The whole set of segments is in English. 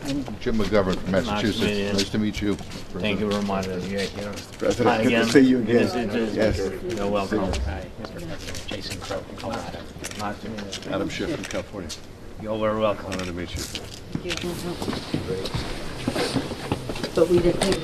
Jim McGovern from Massachusetts. Nice to meet you. Thank you very much. President, good to see you again. Yes. You're welcome. Hi, Mr. President. Jason Crow from Colorado. Nice to meet you. Adam Schiff from California. You're very welcome. Honored to meet you. But we didn't.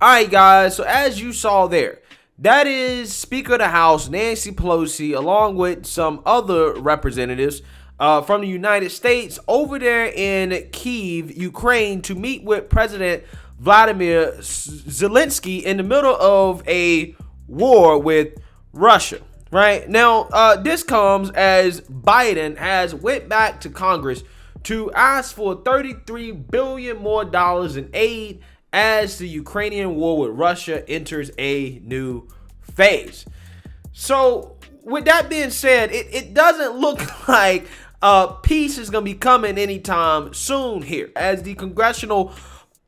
All right, guys. So as you saw there, that is Speaker of the House Nancy Pelosi, along with some other representatives from the United States over there in Kyiv, Ukraine, to meet with President Vladimir Zelensky in the middle of a war with Russia. Right now, this comes as Biden has went back to Congress to ask for $33 billion more in aid as the Ukrainian war with Russia enters a new phase. So with that being said, it doesn't look like peace is going to be coming anytime soon here, as the congressional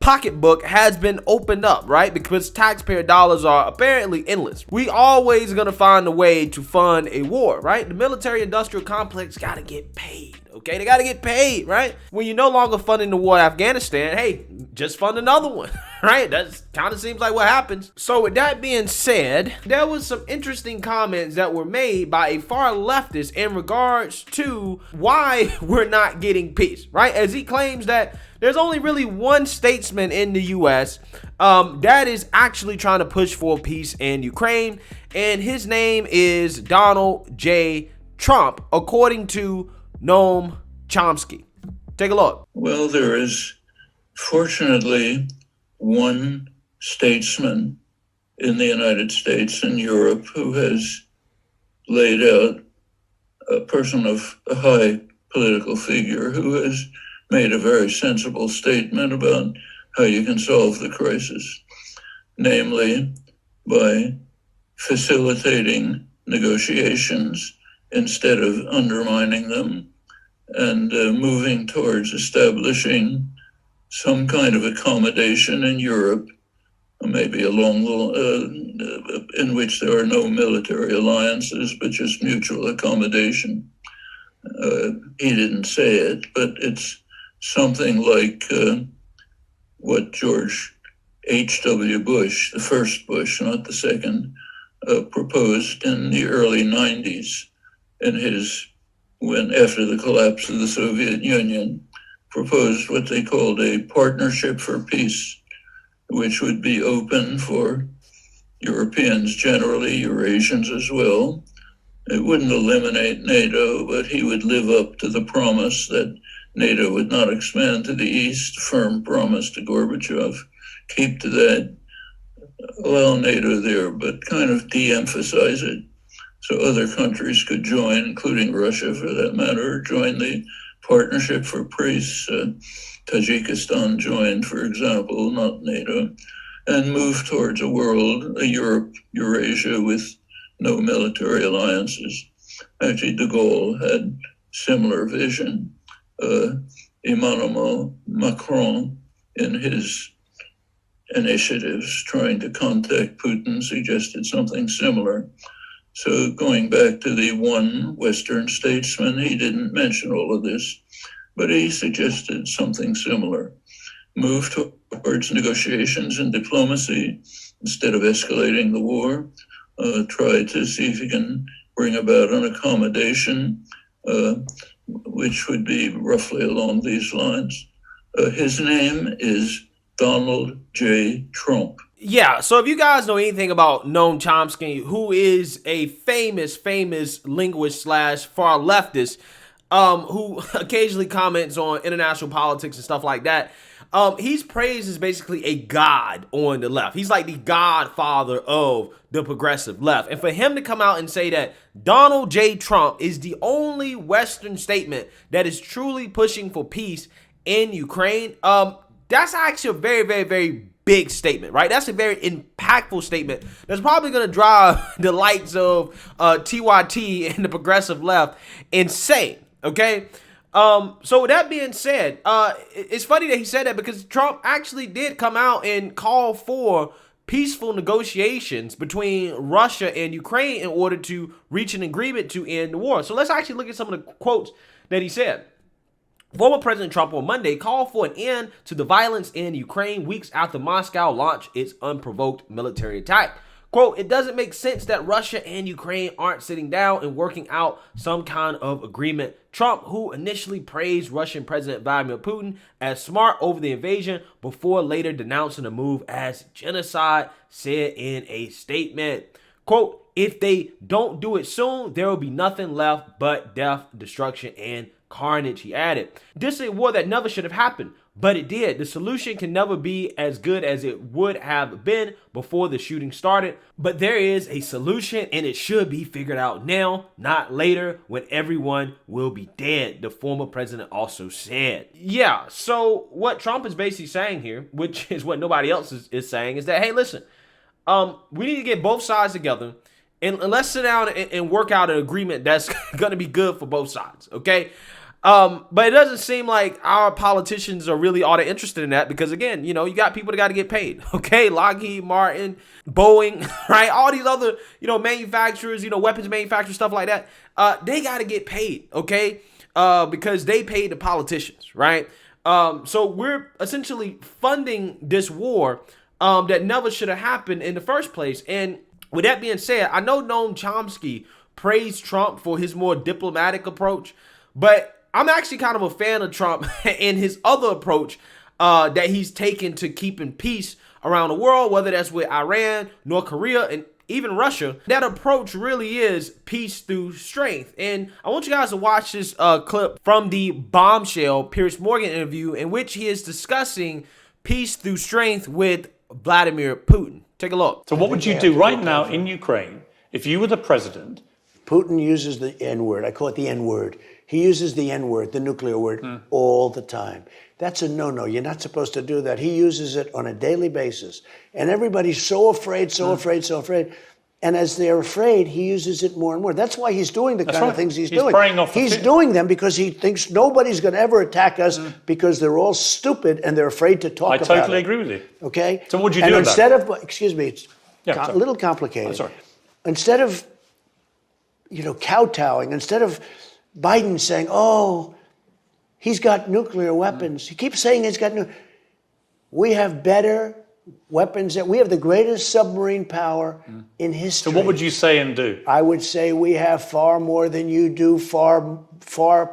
pocketbook has been opened up, right? Because taxpayer dollars are apparently endless. We always going to find a way to fund a war, right? The military industrial complex got to get paid. Okay, they got to get paid, right? When you're no longer funding the war in Afghanistan, hey, just fund another one, right? That kind of seems like what happens. So with that being said, there was some interesting comments that were made by a far leftist in regards to why we're not getting peace, right? As he claims that there's only really one statesman in the U.S. That is actually trying to push for peace in Ukraine, and his name is Donald J. Trump, according to Noam Chomsky. Take a look. Well, there is fortunately one statesman in the United States and Europe who has laid out, a person of a high political figure who has made a very sensible statement about how you can solve the crisis, namely by facilitating negotiations instead of undermining them, and moving towards establishing some kind of accommodation in Europe, maybe along in which there are no military alliances, but just mutual accommodation. He didn't say it, but it's something like what George H.W. Bush, the first Bush, not the second, proposed in the early 90s in after the collapse of the Soviet Union, proposed what they called a partnership for peace, which would be open for Europeans generally, Eurasians as well. It wouldn't eliminate NATO, but he would live up to the promise that NATO would not expand to the east, firm promise to Gorbachev, keep to that, allow NATO there, but kind of de-emphasize it so other countries could join, including Russia for that matter, join the Partnership for Peace. Tajikistan joined, for example, not NATO, and move towards a world, a Europe, Eurasia with no military alliances. Actually, de Gaulle had similar vision. Emmanuel Macron, in his initiatives trying to contact Putin, suggested something similar. So going back to the one Western statesman, he didn't mention all of this, but he suggested something similar. Move towards negotiations and diplomacy instead of escalating the war. Try to see if he can bring about an accommodation, which would be roughly along these lines. His name is Donald J. Trump. Yeah, so if you guys know anything about Noam Chomsky, who is a famous linguist / far leftist, who occasionally comments on international politics and stuff like that, he's praised as basically a god on the left. He's like the godfather of the progressive left. And for him to come out and say that Donald J. Trump is the only Western statement that is truly pushing for peace in Ukraine, that's actually a very big statement, right? That's a very impactful statement that's probably going to drive the likes of TYT and the progressive left insane, okay? So with that being said, it's funny that he said that because Trump actually did come out and call for peaceful negotiations between Russia and Ukraine in order to reach an agreement to end the war. So let's actually look at some of the quotes that he said. Former President Trump on Monday called for an end to the violence in Ukraine weeks after Moscow launched its unprovoked military attack. Quote, it doesn't make sense that Russia and Ukraine aren't sitting down and working out some kind of agreement. Trump, who initially praised Russian President Vladimir Putin as smart over the invasion before later denouncing the move as genocide, said in a statement. Quote, if they don't do it soon, there will be nothing left but death, destruction, and carnage, he added. This is a war that never should have happened, but it did. The solution can never be as good as it would have been before the shooting started, but there is a solution and it should be figured out now, not later when everyone will be dead, the former president also said. Yeah, so what Trump is basically saying here, which is what nobody else is saying, is that, hey, listen, we need to get both sides together and let's sit down and work out an agreement that's going to be good for both sides, okay? But it doesn't seem like our politicians are really all that interested in that because, again, you know, you got people that got to get paid, okay? Lockheed Martin, Boeing, right? All these other, you know, manufacturers, you know, weapons manufacturers, stuff like that. They got to get paid, okay? Because they paid the politicians, right? So we're essentially funding this war that never should have happened in the first place. And with that being said, I know Noam Chomsky praised Trump for his more diplomatic approach, but I'm actually kind of a fan of Trump and his other approach that he's taken to keeping peace around the world, whether that's with Iran, North Korea, and even Russia. That approach really is peace through strength. And I want you guys to watch this clip from the bombshell Piers Morgan interview in which he is discussing peace through strength with Vladimir Putin. Take a look. So what would you do right now in Ukraine if you were the president? Putin uses the N-word. I call it the N-word. He uses the N-word, the nuclear word, all the time. That's a no-no. You're not supposed to do that. He uses it on a daily basis. And everybody's so afraid, so afraid, so afraid. And as they're afraid, he uses it more and more. That's why he's doing the kind of things he's doing. He's doing them because he thinks nobody's going to ever attack us because they're all stupid and they're afraid to talk about it. I totally agree with you. Okay? So what would you do about it? Instead of, excuse me, it's a little complicated. I'm sorry. Instead of, you know, kowtowing, instead of Biden saying, oh, he's got nuclear weapons. He keeps saying he's got we have better weapons. We have the greatest submarine power in history. So what would you say and do? I would say we have far more than you do, far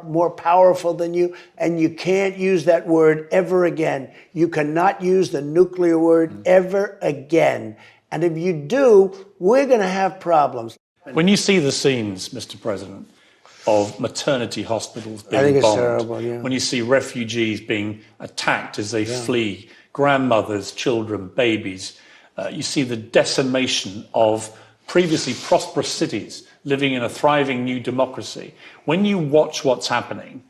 more powerful than you, and you can't use that word ever again. You cannot use the nuclear word ever again. And if you do, we're going to have problems. When you see the scenes, Mr. President, of maternity hospitals being I think bombed, it's terrible, yeah. when you see refugees being attacked as they flee, grandmothers, children, babies, you see the decimation of previously prosperous cities living in a thriving new democracy. When you watch what's happening,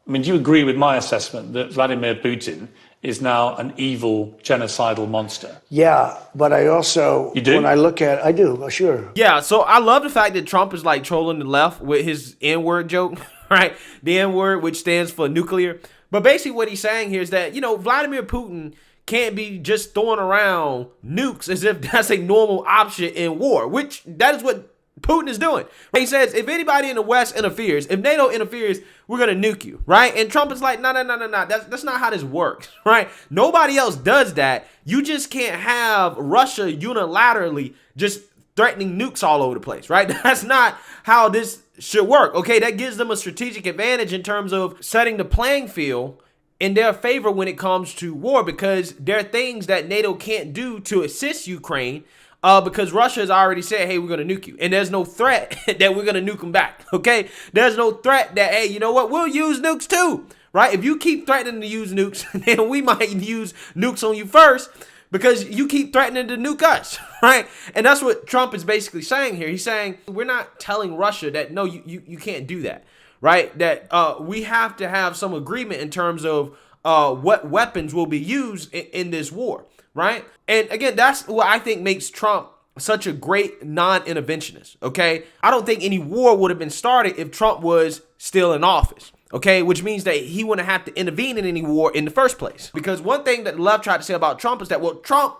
I mean, do you agree with my assessment that Vladimir Putin is now an evil, genocidal monster? Yeah, but I also, when I look at, I do, sure. Yeah, so I love the fact that Trump is like trolling the left with his N-word joke, right? The N-word, which stands for nuclear. But basically what he's saying here is that, you know, Vladimir Putin can't be just throwing around nukes as if that's a normal option in war, which that is what Putin is doing. He says, if anybody in the West interferes, if NATO interferes, we're going to nuke you, right? And Trump is like, no. That's not how this works, right? Nobody else does that. You just can't have Russia unilaterally just threatening nukes all over the place, right? That's not how this should work, okay? That gives them a strategic advantage in terms of setting the playing field in their favor when it comes to war, because there are things that NATO can't do to assist Ukraine because Russia has already said, hey, we're going to nuke you. And there's no threat that we're going to nuke them back, okay? There's no threat that, hey, you know what? We'll use nukes too, right? If you keep threatening to use nukes, then we might use nukes on you first because you keep threatening to nuke us, right? And that's what Trump is basically saying here. He's saying, we're not telling Russia that, no, you can't do that, right? That we have to have some agreement in terms of what weapons will be used in this war, right? And again, that's what I think makes Trump such a great non-interventionist, okay? I don't think any war would have been started if Trump was still in office, okay? Which means that he wouldn't have to intervene in any war in the first place. Because one thing that the left tried to say about Trump is that, well, Trump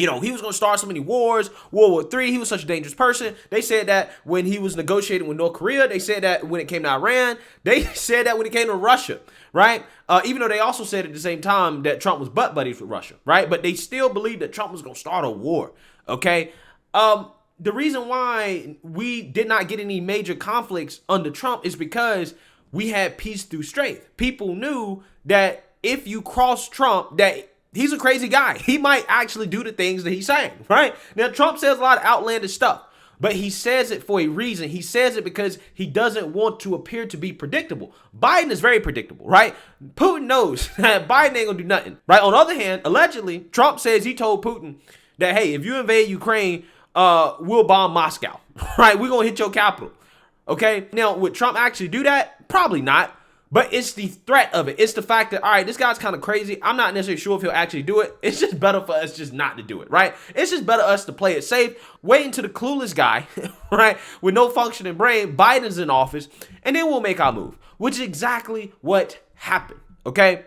he was going to start so many wars. World War III, he was such a dangerous person. They said that when he was negotiating with North Korea. They said that when it came to Iran. They said that when it came to Russia, right? Even though they also said at the same time that Trump was butt buddies with Russia, right? But they still believed that Trump was going to start a war, okay? The reason why we did not get any major conflicts under Trump is because we had peace through strength. People knew that if you cross Trump, that he's a crazy guy. He might actually do the things that he's saying, right? Now, Trump says a lot of outlandish stuff, but he says it for a reason. He says it because he doesn't want to appear to be predictable. Biden is very predictable, right? Putin knows that Biden ain't gonna do nothing, right? On the other hand, allegedly, Trump says he told Putin that, hey, if you invade Ukraine, we'll bomb Moscow, right? We're gonna hit your capital, okay? Now, would Trump actually do that? Probably not. But it's the threat of it. It's the fact that, all right, this guy's kind of crazy. I'm not necessarily sure if he'll actually do it. It's just better for us just not to do it, right? It's just better us to play it safe, wait until the clueless guy, right, with no functioning brain, Biden's in office, and then we'll make our move, which is exactly what happened, okay?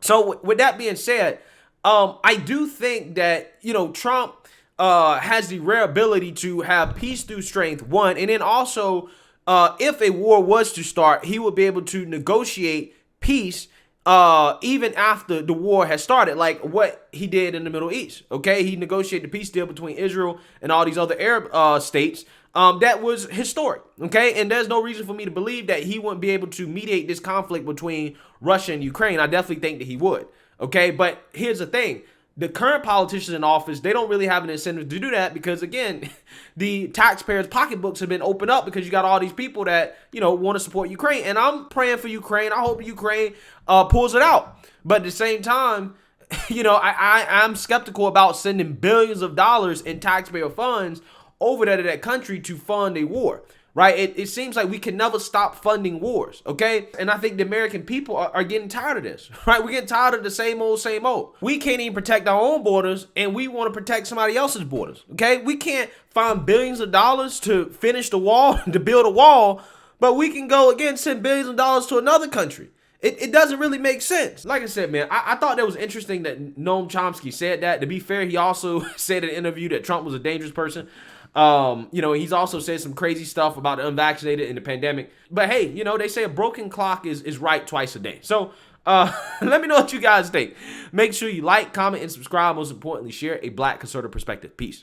So with that being said, I do think that, Trump has the rare ability to have peace through strength, one, and then also if a war was to start, he would be able to negotiate peace even after the war has started, like what he did in the Middle East. Okay, he negotiated a peace deal between Israel and all these other Arab states. That was historic. Okay, and there's no reason for me to believe that he wouldn't be able to mediate this conflict between Russia and Ukraine. I definitely think that he would. Okay, but here's the thing. The current politicians in office, they don't really have an incentive to do that because, again, the taxpayers' pocketbooks have been opened up because you got all these people that, want to support Ukraine. And I'm praying for Ukraine. I hope Ukraine pulls it out. But at the same time, I'm skeptical about sending billions of dollars in taxpayer funds over there to that country to fund a war. Right? It seems like we can never stop funding wars, okay? And I think the American people are getting tired of this, right? We're getting tired of the same old, same old. We can't even protect our own borders, and we want to protect somebody else's borders, okay? We can't find billions of dollars to finish the wall, to build a wall, but we can go, again, send billions of dollars to another country. It doesn't really make sense. Like I said, man, I thought that was interesting that Noam Chomsky said that. To be fair, he also said in an interview that Trump was a dangerous person. He's also said some crazy stuff about the unvaccinated and the pandemic. But hey, they say a broken clock is right twice a day. So let me know what you guys think. Make sure you like, comment, and subscribe. Most importantly, share a Black conservative perspective. Peace.